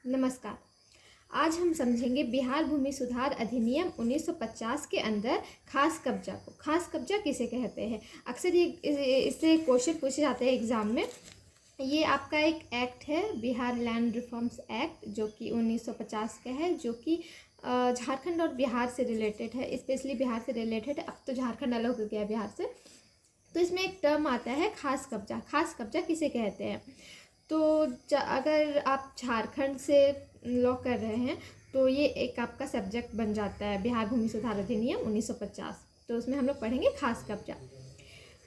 नमस्कार। आज हम समझेंगे बिहार भूमि सुधार अधिनियम 1950 के अंदर खास कब्जा को। खास कब्जा किसे कहते हैं? अक्सर ये इससे क्वेश्चन पूछे जाते हैं एग्जाम में। ये आपका एक एक्ट है, बिहार लैंड रिफॉर्म्स एक्ट, जो कि 1950 का है, जो कि झारखंड और बिहार से रिलेटेड है, स्पेशली बिहार से रिलेटेड है। अब तो झारखंड अलग हो गया बिहार से। तो इसमें एक टर्म आता है खास कब्जा। खास कब्जा किसे कहते हैं? तो अगर आप झारखंड से लॉ कर रहे हैं तो ये एक आपका सब्जेक्ट बन जाता है, बिहार भूमि सुधार अधिनियम 1950। तो उसमें हम लोग पढ़ेंगे खास कब्जा।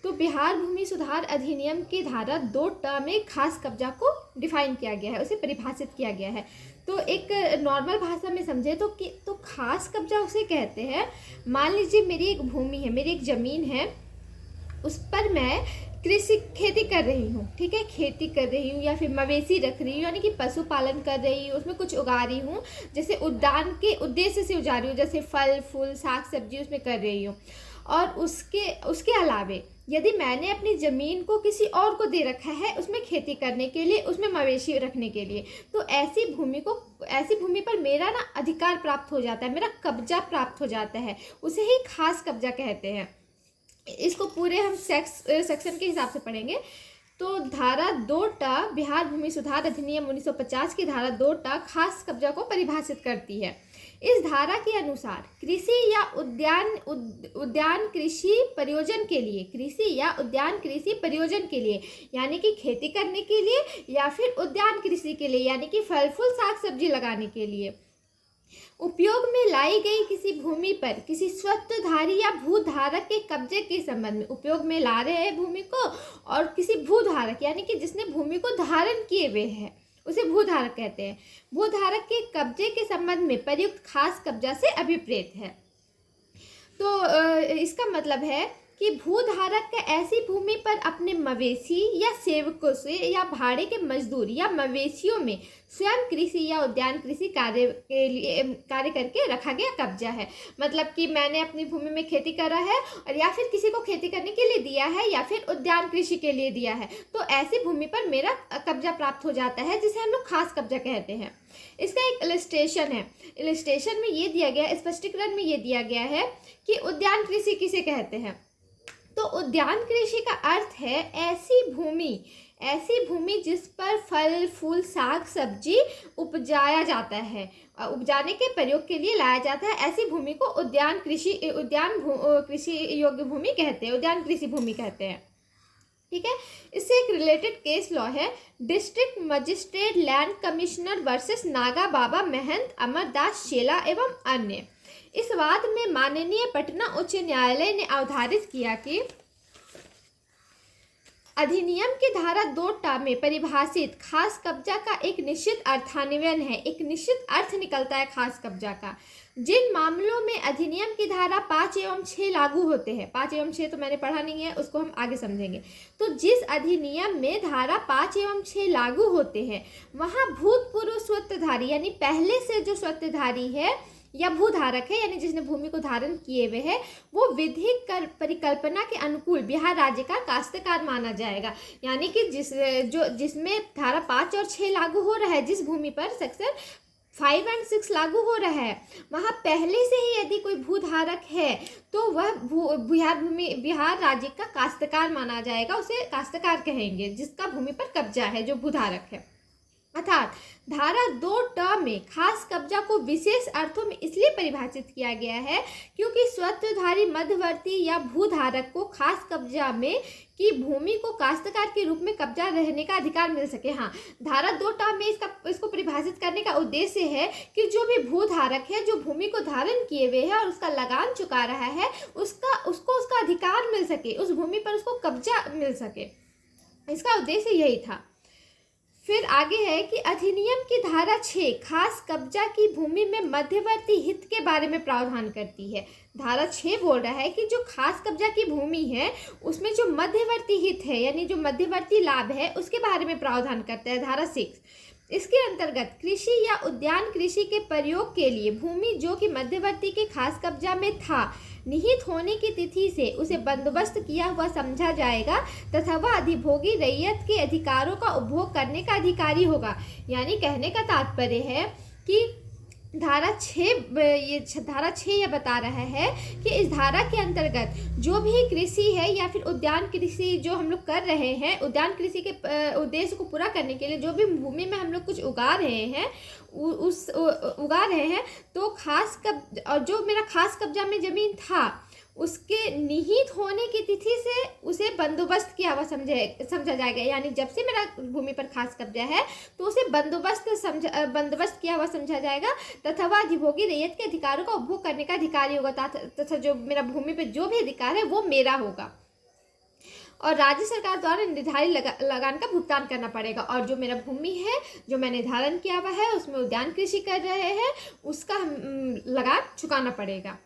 तो बिहार भूमि सुधार अधिनियम की धारा 2 में खास कब्जा को डिफाइन किया गया है, उसे परिभाषित किया गया है। तो एक नॉर्मल भाषा में समझे तो खास कब्जा उसे कहते हैं। मान लीजिए मेरी एक भूमि है, मेरी एक ज़मीन है, उस पर मैं खेती कर रही हूँ, ठीक है, खेती कर रही हूँ या फिर मवेशी रख रही हूँ, यानी कि पशुपालन कर रही हूँ, उसमें कुछ उगा रही हूँ, जैसे उद्यान के उद्देश्य से उगा रही हूँ, जैसे फल फूल साग सब्जी उसमें कर रही हूँ। और उसके अलावे यदि मैंने अपनी ज़मीन को किसी और को दे रखा है उसमें खेती करने के लिए, उसमें मवेशी रखने के लिए, तो ऐसी भूमि पर मेरा ना अधिकार प्राप्त हो जाता है, मेरा कब्जा प्राप्त हो जाता है, उसे ही खास कब्जा कहते हैं। इसको पूरे हम सेक्शन के हिसाब से पढ़ेंगे। तो धारा 2 बिहार भूमि सुधार अधिनियम 1950 की धारा 2 खास कब्जा को परिभाषित करती है। इस धारा के अनुसार कृषि या उद्यान कृषि प्रयोजन के लिए यानी कि खेती करने के लिए, या फिर उद्यान कृषि के लिए यानी कि फल फूल साग सब्जी लगाने के लिए उपयोग में लाई गई किसी भूमि पर किसी स्वत्वधारी या भूधारक के कब्जे के संबंध में, उपयोग में ला रहे हैं भूमि को, और किसी भूधारक यानी कि जिसने भूमि को धारण किए हुए है उसे भूधारक कहते हैं, भूधारक के कब्जे के संबंध में प्रयुक्त खास कब्जा से अभिप्रेत है। तो इसका मतलब है कि भूधारक का ऐसी भूमि पर अपने मवेशी या सेवकों से या भाड़े के मजदूर या मवेशियों में स्वयं कृषि या उद्यान कृषि कार्य करके रखा गया कब्जा है। मतलब कि मैंने अपनी भूमि में खेती करा है और या फिर किसी को खेती करने के लिए दिया है या फिर उद्यान कृषि के लिए दिया है, तो ऐसी भूमि पर मेरा कब्जा प्राप्त हो जाता है, जिसे हम लोग खास कब्जा कहते हैं। इसका एक इलस्ट्रेशन है। इलस्ट्रेशन में ये दिया गया, स्पष्टीकरण में ये दिया गया है कि उद्यान कृषि किसे कहते हैं। तो उद्यान कृषि का अर्थ है ऐसी भूमि जिस पर फल फूल साग सब्जी उपजाया जाता है, उपजाने के प्रयोग के लिए लाया जाता है, ऐसी भूमि को उद्यान कृषि योग्य भूमि कहते हैं, उद्यान कृषि भूमि कहते हैं, ठीक है। इससे एक रिलेटेड केस लॉ है, district magistrate land commissioner versus Naga Baba Mahant Amardas Shela एवं अन्य। इस वाद में माननीय पटना उच्च न्यायालय ने अवधारित किया कि अधिनियम की धारा 2 में परिभाषित खास कब्जा का एक निश्चित अर्थान्वयन है, एक निश्चित अर्थ निकलता है खास कब्जा का। जिन मामलों में अधिनियम की धारा 5 एवं 6 लागू होते हैं, 5 एवं 6 तो मैंने पढ़ा नहीं है, उसको हम आगे समझेंगे। तो जिस अधिनियम में धारा 5 एवं 6 लागू होते हैं वहाँ भूतपूर्व स्वत्वधारी यानी पहले से जो स्वत्वधारी है या भूधारक है, यानी जिसने भूमि को धारण किए हुए है, वो विधिक परिकल्पना के अनुकूल बिहार राज्य का काश्तकार माना जाएगा। यानी कि जिसमें धारा 5 और 6 लागू हो रहा है, जिस भूमि पर सेक्शन 5 और 6 लागू हो रहा है, वहाँ पहले से ही यदि कोई भूधारक है तो वह बिहार राज्य का काश्तकार माना जाएगा, उसे काश्तकार कहेंगे जिसका भूमि पर कब्जा है, जो भूधारक है। अर्थात धारा 2 में खास कब्जा को विशेष अर्थों में इसलिए परिभाषित किया गया है क्योंकि स्वत्वधारी मध्यवर्ती या भूधारक को खास कब्जा में की भूमि को काश्तकार के रूप में कब्जा रहने का अधिकार मिल सके। हाँ, धारा 2 में इसको परिभाषित करने का उद्देश्य है कि जो भी भूधारक है, जो भूमि को धारण किए हुए है और उसका लगान चुका रहा है, उसको उसका अधिकार मिल सके, उस भूमि पर उसको कब्जा मिल सके। इसका उद्देश्य यही था। फिर आगे है कि अधिनियम की धारा 6 खास कब्जा की भूमि में मध्यवर्ती हित के बारे में प्रावधान करती है। धारा 6 बोल रहा है कि जो खास कब्जा की भूमि है उसमें जो मध्यवर्ती हित है यानी जो मध्यवर्ती लाभ है उसके बारे में प्रावधान करता है धारा 6। इसके अंतर्गत कृषि या उद्यान कृषि के प्रयोग के लिए भूमि जो कि मध्यवर्ती के खास कब्जा में था निहित होने की तिथि से उसे बंदोबस्त किया हुआ समझा जाएगा तथा वह अधिभोगी रैयत के अधिकारों का उपभोग करने का अधिकारी होगा। यानी कहने का तात्पर्य है कि धारा 6 यह बता रहा है कि इस धारा के अंतर्गत जो भी कृषि है या फिर उद्यान कृषि जो हम लोग कर रहे हैं, उद्यान कृषि के उद्देश्य को पूरा करने के लिए जो भी भूमि में हम लोग कुछ उगा रहे हैं तो और जो मेरा खास कब्जा में ज़मीन था उसके निहित होने की तिथि से उसे बंदोबस्त किया हुआ समझा जाएगा। यानी जब से मेरा भूमि पर खास कब्जा है तो उसे बंदोबस्त किया हुआ समझा जाएगा तथा वह अधिभोगी रैयत के अधिकारों का उपभोग करने का अधिकारी होगा तथा जो मेरा भूमि पर जो भी अधिकार है वो मेरा होगा और राज्य सरकार द्वारा निर्धारित लगान का भुगतान करना पड़ेगा। और जो मेरा भूमि है जो मैंने निर्धारण किया हुआ है उसमें उद्यान कृषि कर रहे हैं उसका लगान चुकाना पड़ेगा।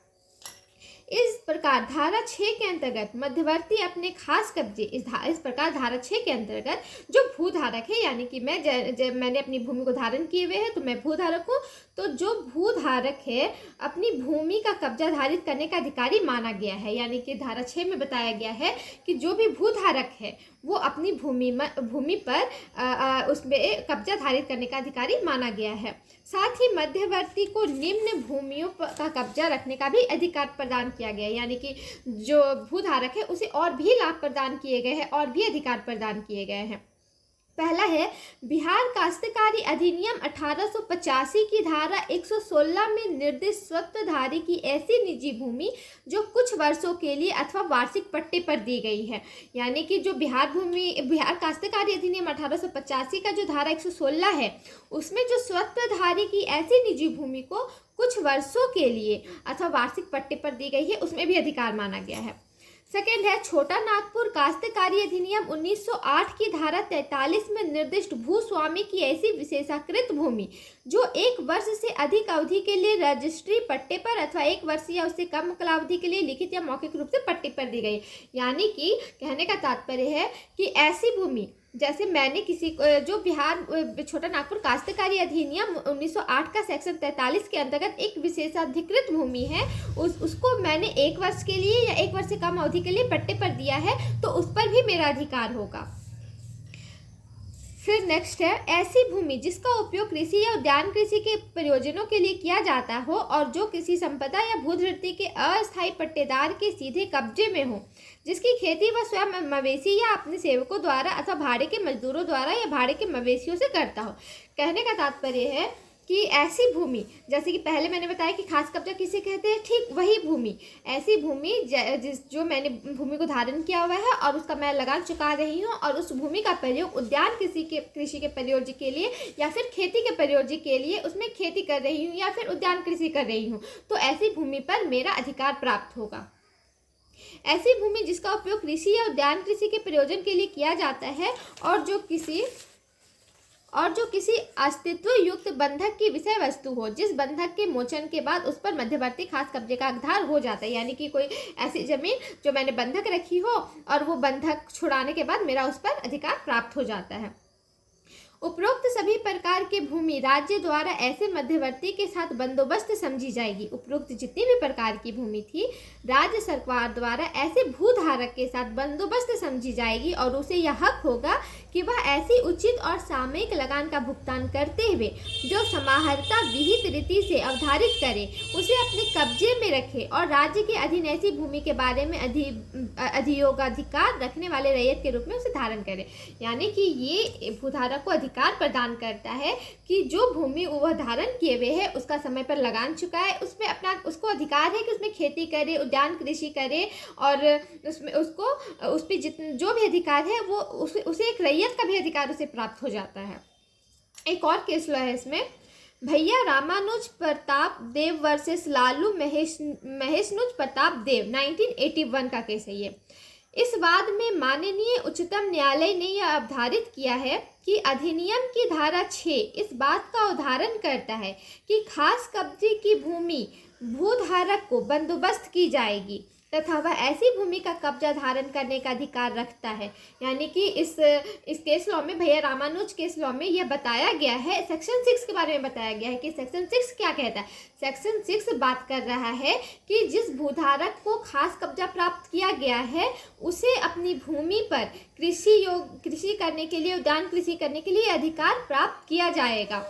इस प्रकार धारा 6 के अंतर्गत मध्यवर्ती अपने खास कब्जे इस प्रकार धारा 6 के अंतर्गत जो भूधारक है, यानी कि मैंने अपनी भूमि को धारण किए हुए है तो मैं भूधारक हूँ, तो जो भूधारक है अपनी भूमि का कब्जा धारित करने का अधिकारी माना गया है। यानी कि धारा 6 में बताया गया है कि जो भी भूधारक है वो अपनी भूमि पर उसमें कब्जा धारित करने का अधिकारी माना गया है। साथ ही मध्यवर्ती को निम्न भूमियों का कब्जा रखने का भी अधिकार प्रदान किया गया है। यानी कि जो भूधारक है उसे और भी लाभ प्रदान किए गए हैं और भी अधिकार प्रदान किए गए हैं। पहला है बिहार काश्तकारी अधिनियम 1885 की धारा 116 में निर्दिष्ट स्वत्वधारी की ऐसी निजी भूमि जो कुछ वर्षों के लिए अथवा वार्षिक पट्टे पर दी गई है। यानी कि जो बिहार काश्तकारी अधिनियम 1885 का जो धारा 116 है उसमें जो स्वत्वधारी की ऐसी निजी भूमि को कुछ वर्षों के लिए अथवा वार्षिक पट्टे पर दी गई है उसमें भी अधिकार माना गया है। सेकेंड है छोटा नागपुर काश्तकारी अधिनियम 1908 की धारा 43 में निर्दिष्ट भूस्वामी की ऐसी विशेषाकृत भूमि जो 1 वर्ष से अधिक अवधि के लिए रजिस्ट्री पट्टे पर अथवा 1 वर्ष या उससे कम कालावधि के लिए लिखित या मौखिक रूप से पट्टे पर दी गई। यानी कि कहने का तात्पर्य है कि ऐसी भूमि जैसे मैंने किसी जो बिहार छोटा नागपुर काश्तकारी अधिनियम 1908 का सेक्शन 43 के अंतर्गत एक विशेषाधिकृत भूमि है उसको मैंने 1 वर्ष के लिए या 1 वर्ष से कम अवधि के लिए पट्टे पर दिया है तो उस पर भी मेरा अधिकार होगा। फिर नेक्स्ट है ऐसी भूमि जिसका उपयोग कृषि या उद्यान कृषि के प्रयोजनों के लिए किया जाता हो और जो किसी संपदा या भूधृति के अस्थायी पट्टेदार के सीधे कब्जे में हो, जिसकी खेती वह स्वयं मवेशी या अपने सेवकों द्वारा अथवा भाड़े के मजदूरों द्वारा या भाड़े के मवेशियों से करता हो। कहने का तात्पर्य है कि ऐसी भूमि जैसे कि पहले मैंने बताया कि खास कब्जा किसे कहते हैं, ठीक वही भूमि, ऐसी भूमि जो मैंने भूमि को धारण किया हुआ है और उसका मैं लगान चुका रही हूँ और उस भूमि का प्रयोग उद्यान कृषि के प्रयोज्य के लिए या फिर खेती के प्रयोज्य के लिए उसमें खेती कर रही हूँ या फिर उद्यान कृषि कर रही हूँ, तो ऐसी भूमि पर मेरा अधिकार प्राप्त होगा। ऐसी भूमि जिसका उपयोग कृषि या उद्यान कृषि के प्रयोजन के लिए किया जाता है और जो किसी अस्तित्व युक्त बंधक की विषय वस्तु हो, जिस बंधक के मोचन के बाद उस पर मध्यवर्ती खास कब्जे का अधिकार हो जाता है। यानी कि कोई ऐसी जमीन जो मैंने बंधक रखी हो और वो बंधक छुड़ाने के बाद मेरा उस पर अधिकार प्राप्त हो जाता है। उपरोक्त सभी प्रकार की भूमि राज्य द्वारा ऐसे मध्यवर्ती के साथ बंदोबस्त समझी जाएगी। उपरोक्त जितनी भी प्रकार की भूमि थी राज्य सरकार द्वारा ऐसे भूधारक के साथ बंदोबस्त समझी जाएगी और उसे यह हक होगा कि वह ऐसी उचित और सामयिक लगान का भुगतान करते हुए जो समाहर्ता विहित रीति से अवधारित करे उसे अपने कब्जे में रखे और राज्य के अधीन ऐसी भूमि के बारे में अधियोगाधिकार रखने वाले रैयत के रूप में उसे धारण करे। यानी कि ये भूधारक को अधिकार प्रदान करता है कि जो भूमि वह धारण किए हुए है उसका समय पर लगान चुकाए, उसमें उसको अधिकार है कि उसमें खेती करे, उद्यान कृषि करे और उसमें उसको उस पर जो भी अधिकार है वो उसे एक रैयत का भी अधिकार उसे प्राप्त हो जाता है। एक और केस लॉ है इसमें, भैया रामानुज प्रताप देव वर्सेस लालू महेशनुज प्रताप देव 1981 का केस है ये। इस वाद में माननीय उच्चतम न्यायालय ने यह अवधारित किया है कि अधिनियम की धारा 6 इस बात का उदाहरण करता है कि खास कब्जे की भूमि भूधारक को बंदोबस्त की जाएगी तथा वह ऐसी भूमि का कब्जा धारण करने का अधिकार रखता है। यानी कि इस केस लॉ में, भैया रामानुज केस लॉ में यह बताया गया है, सेक्शन 6 के बारे में बताया गया है कि सेक्शन 6 क्या कहता है। सेक्शन 6 बात कर रहा है कि जिस भूधारक को खास कब्जा प्राप्त किया गया है उसे अपनी भूमि पर कृषि करने के लिए, उद्यान कृषि करने के लिए अधिकार प्राप्त किया जाएगा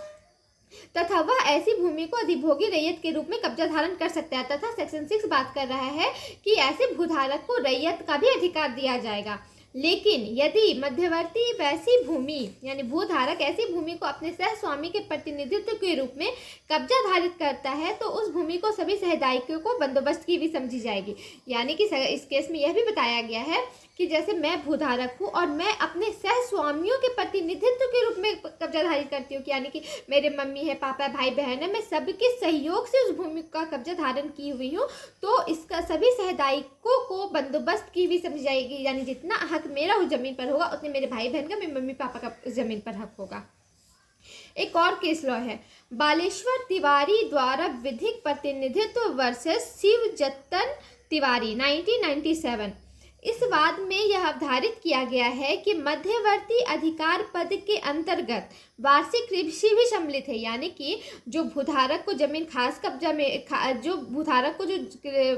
तथा वह ऐसी भूमि को अधिभोगी रैयत के रूप में कब्जा धारण कर सकता है। तथा सेक्शन 6 बात कर रहा है कि ऐसे भूधारक को रैयत का भी अधिकार दिया जाएगा। लेकिन यदि मध्यवर्ती वैसी भूमि यानी भूधारक ऐसी भूमि को अपने सह स्वामी के प्रतिनिधित्व के रूप में कब्जा धारित करता है तो उस भूमि को सभी सहदायियों को बंदोबस्त की भी समझी जाएगी। यानी कि इस केस में यह भी बताया गया है कि जैसे मैं भूधारक हूँ और मैं अपने सह स्वामियों के प्रतिनिधित्व के रूप में कब्जा धारित करती हूँ, यानी कि मेरे मम्मी है, पापा है, भाई बहन है, मैं सबके सहयोग से उस भूमि का कब्जा धारण की हुई हूँ, तो इसका सभी सहदायिकों को बंदोबस्त की भी समझी जाएगी। यानी जितना हक मेरा उस जमीन पर होगा उतने मेरे भाई बहन का, मेरे मम्मी पापा का उस जमीन पर हक होगा। एक और केस लॉ है बालेश्वर तिवारी द्वारा विधिक प्रतिनिधित्व वर्सेस शिव जतन तिवारी 1997। इस वाद में यह अवधारित किया गया है कि मध्यवर्ती अधिकार पद के अंतर्गत वार्षिक कृषि भी सम्मिलित है। यानी कि जो भूधारक को जमीन खास कब्जा में जो भूधारक को जो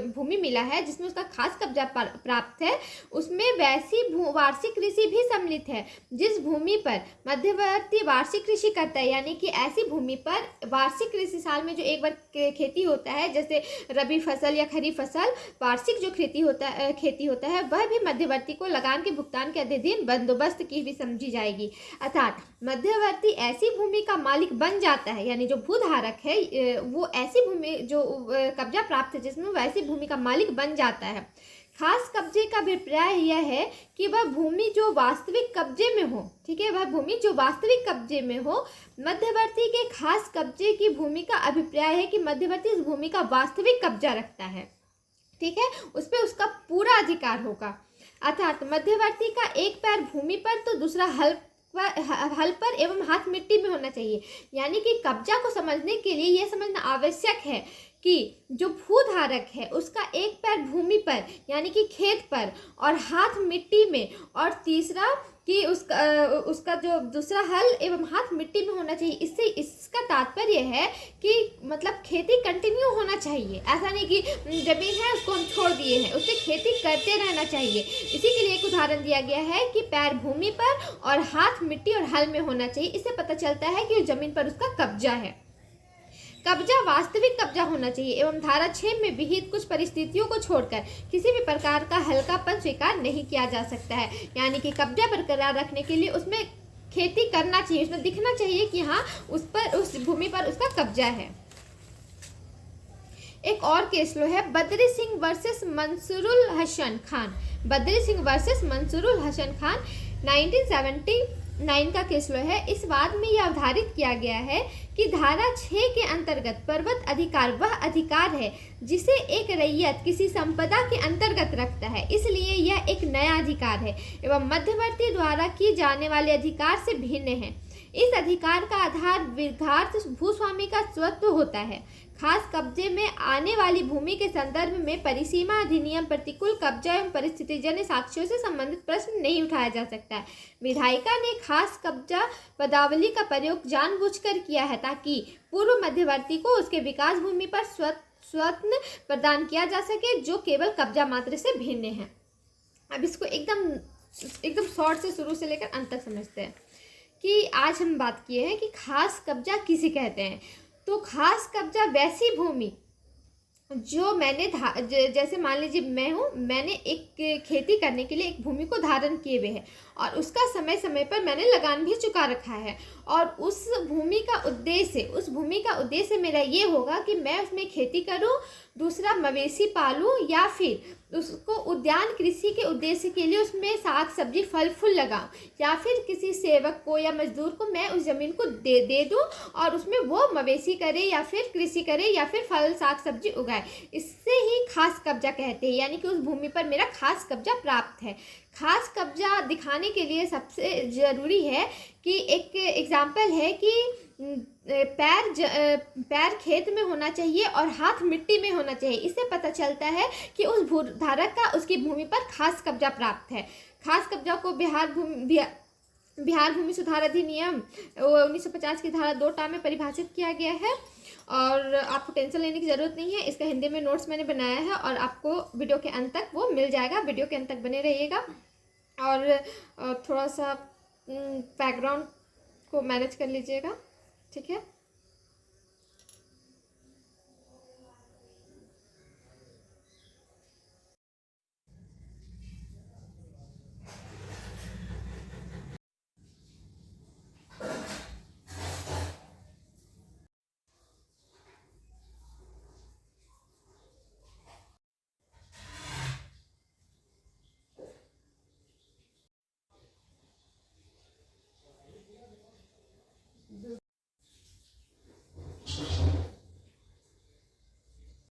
भूमि मिला है जिसमें उसका खास कब्जा प्राप्त है उसमें वैसी वार्षिक कृषि भी सम्मिलित है जिस भूमि पर मध्यवर्ती वार्षिक कृषि करता है। यानी कि ऐसी भूमि पर वार्षिक कृषि, साल में जो एक बार खेती होता है, जैसे रबी फसल या खरीफ फसल, वार्षिक जो खेती होता है वह भी मध्यवर्ती को लगान के भुगतान के अधीन बंदोबस्त की भी समझी जाएगी। अर्थात मध्यवर्ती ऐसी भूमि का मालिक बन जाता है, यानी जो भूधारक है वो ऐसी भूमि जो कब्जा प्राप्त है जिसमें वैसी भूमि का मालिक बन जाता है। खास कब्जे का अभिप्राय यह है कि वह भूमि जो वास्तविक कब्जे में हो, ठीक है, वह भूमि जो वास्तविक कब्जे में हो। मध्यवर्ती के खास कब्जे की भूमि का अभिप्राय है कि मध्यवर्ती इस भूमि का वास्तविक कब्जा रखता है, ठीक है, उस पर उसका पूरा अधिकार होगा। अर्थात मध्यवर्ती का एक पैर भूमि पर तो दूसरा हल पर एवं हाथ मिट्टी में होना चाहिए। यानी कि कब्जा को समझने के लिए यह समझना आवश्यक है कि जो भूधारक है उसका एक पैर भूमि पर यानी कि खेत पर और हाथ मिट्टी में, और तीसरा कि उसका जो दूसरा हल एवं हाथ मिट्टी में होना चाहिए। इससे इसका तात्पर्य है कि मतलब खेती कंटिन्यू होना चाहिए। ऐसा नहीं कि जमीन है उसको हम छोड़ दिए हैं, उससे खेती करते रहना चाहिए। इसी के लिए एक उदाहरण दिया गया है कि पैर भूमि पर और हाथ मिट्टी और हल में होना चाहिए। इससे पता चलता है कि उस जमीन पर उसका कब्जा है। कब्जा वास्तविक कब्जा होना चाहिए एवं धारा 6 में विहित कुछ परिस्थितियों को छोड़कर किसी भी प्रकार का हल्कापन स्वीकार नहीं किया जा सकता है। यानी कि कब्जा बरकरार रखने के लिए उसमें खेती करना चाहिए, उसमें दिखना चाहिए कि हाँ उस भूमि पर उसका कब्जा है। एक और केस लो है बद्री सिंह वर्सेस मंसूरुल हसन खान। बद्री सिंह वर्सेस मंसूरुल हसन खान 1979 का केस लो है। इस वाद में यह अवधारित किया गया है कि धारा 6 के अंतर्गत पर्वत अधिकार वह अधिकार है जिसे एक रैयत किसी संपदा के अंतर्गत रखता है, इसलिए यह एक नया अधिकार है एवं मध्यवर्ती द्वारा किए जाने वाले अधिकार से भिन्न है। इस अधिकार का आधार विघार्थ भूस्वामी का स्वत्व होता है। खास कब्जे में आने वाली भूमि के संदर्भ में परिसीमा अधिनियम प्रतिकूल कब्जा एवं परिस्थितिजन्य साक्ष्यों से संबंधित प्रश्न नहीं उठाया जा सकता है। विधायिका ने खास कब्जा पदावली का प्रयोग जानबूझकर किया है ताकि पूर्व मध्यवर्ती को उसके विकास भूमि पर स्वत्व प्रदान किया जा सके जो केवल कब्जा मात्र से भिन्न है। अब इसको एकदम शॉर्ट से शुरू से लेकर अंत तक समझते हैं कि आज हम बात किए हैं कि खास कब्जा किसे कहते हैं। तो खास कब्जा वैसी भूमि जो मैंने जैसे मान लीजिए मैंने एक खेती करने के लिए एक भूमि को धारण किए हुए है और उसका समय समय पर मैंने लगान भी चुका रखा है, और उस भूमि का उद्देश्य मेरा ये होगा कि मैं उसमें खेती करूं, दूसरा मवेशी पालूं, या फिर उसको उद्यान कृषि के उद्देश्य के लिए उसमें साग सब्जी फल फूल लगाऊं, या फिर किसी सेवक को या मजदूर को मैं उस ज़मीन को दे दूं और उसमें वो मवेशी करे या फिर कृषि करे या फिर फल साग सब्जी उगाए। इससे ही खास कब्जा कहते हैं, यानी कि उस भूमि पर मेरा खास कब्जा प्राप्त है। खास कब्जा दिखाने के लिए सबसे ज़रूरी है कि एक एग्जाम्पल है कि पैर खेत में होना चाहिए और हाथ मिट्टी में होना चाहिए। इससे पता चलता है कि उस भूधारक का उसकी भूमि पर खास कब्जा प्राप्त है। खास कब्जा को बिहार भूमि सुधार अधिनियम 1950 की धारा 2 में परिभाषित किया गया है। और आपको टेंशन लेने की ज़रूरत नहीं है, इसका हिंदी में नोट्स मैंने बनाया है और आपको वीडियो के अंत तक वो मिल जाएगा। वीडियो के अंत तक बने रहिएगा और थोड़ा सा बैकग्राउंड को मैनेज कर लीजिएगा, ठीक है।